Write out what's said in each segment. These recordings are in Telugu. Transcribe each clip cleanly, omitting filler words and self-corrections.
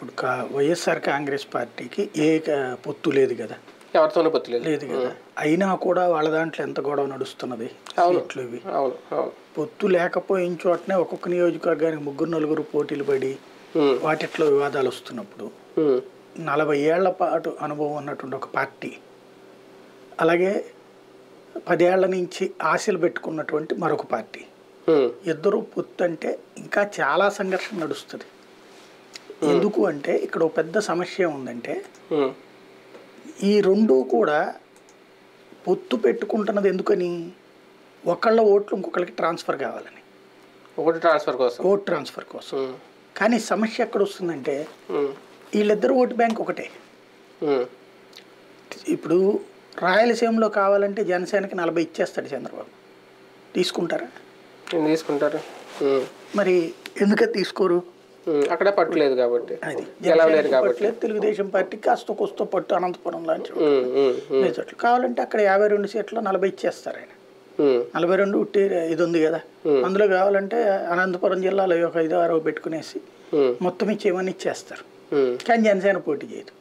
ఇప్పుడు వైఎస్ఆర్ కాంగ్రెస్ పార్టీకి పొత్తు లేదు కదా, ఎవరితోనూ పొత్తు లేదు కదా. అయినా కూడా వాళ్ళ దాంట్లో ఎంత గొడవ నడుస్తున్నది, సీట్లు ఇవి. పొత్తు లేకపోయిన చోటనే ఒక్కొక్క నియోజకవర్గానికి 3-4 పోటీలు పడి వాటిట్లో వివాదాలు వస్తున్నప్పుడు 40 ఏళ్ల పాటు అనుభవం ఉన్నటువంటి ఒక పార్టీ, అలాగే 10 ఏళ్ల నుంచి ఆశలు పెట్టుకున్నటువంటి మరొక పార్టీ, ఇద్దరు పొత్తు అంటే ఇంకా చాలా సంఘర్షణ నడుస్తుంది. ఎందుకు అంటే ఇక్కడ ఒక పెద్ద సమస్య ఉందంటే, ఈ రెండు కూడా పొత్తు పెట్టుకుంటున్నది ఎందుకని, ఒకళ్ళ ఓట్లు ఇంకొకరికి ట్రాన్స్ఫర్ కావాలని, ఓటు ట్రాన్స్ఫర్ కోసం. కానీ సమస్య ఎక్కడ వస్తుందంటే, వీళ్ళిద్దరు ఓటు బ్యాంక్ ఒకటే. ఇప్పుడు రాయలసీమలో కావాలంటే జనసేనకి 40 ఇచ్చేస్తాడు చంద్రబాబు, తీసుకుంటారా? మరి ఎందుకని తీసుకోరు? అక్కడ పట్టులేదు కాబట్టి, అది పట్టలేదు. తెలుగుదేశం పార్టీకి కాస్త కొస్తో పట్టు అనంతపురం లాంటి చోట్ల కావాలంటే అక్కడ 52 సీట్లు 40 ఇచ్చేస్తారు ఆయన. 42 ఇది ఉంది కదా, అందులో కావాలంటే అనంతపురం జిల్లాలో ఒక 5-6 పెట్టుకునేసి మొత్తం ఇచ్చేమని ఇచ్చేస్తారు. కానీ జనసేన పోటీ చేయదు.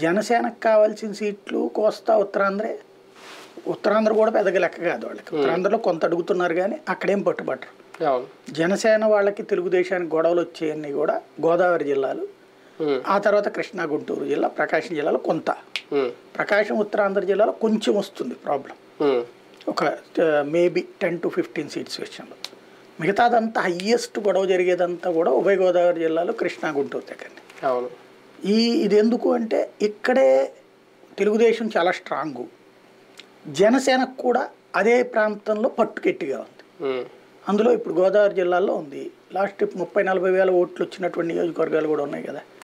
జనసేనకు కావాల్సిన సీట్లు కోస్తా ఉత్తరాంధ్ర కూడా పెద్దగా లెక్క కాదు వాళ్ళకి. ఉత్తరాంధ్రలో కొంత అడుగుతున్నారు కానీ అక్కడేం పట్టుబట్టరు. జనసేన వాళ్ళకి తెలుగుదేశానికి గొడవలు వచ్చేయన్నీ కూడా గోదావరి జిల్లాలు, ఆ తర్వాత కృష్ణా గుంటూరు జిల్లా, ప్రకాశం జిల్లాలో కొంత, ప్రకాశం ఉత్తరాంధ్ర జిల్లాలో కొంచెం వస్తుంది ప్రాబ్లం, ఒక మేబీ 10 to 15 సీట్స్ విషయంలో. మిగతాదంతా హయ్యెస్ట్ గొడవ జరిగేదంతా కూడా ఉభయ గోదావరి జిల్లాలో కృష్ణా గుంటూరు దగ్గరనే. ఇది ఎందుకు అంటే ఇక్కడే తెలుగుదేశం చాలా స్ట్రాంగు, జనసేనకు కూడా అదే ప్రాంతంలో పట్టుకెట్టిగా ఉంది. అందులో ఇప్పుడు గోదావరి జిల్లాలో ఉంది, లాస్ట్ 30-40 వేల ఓట్లు వచ్చినటువంటి నియోజకవర్గాలు కూడా ఉన్నాయి కదా.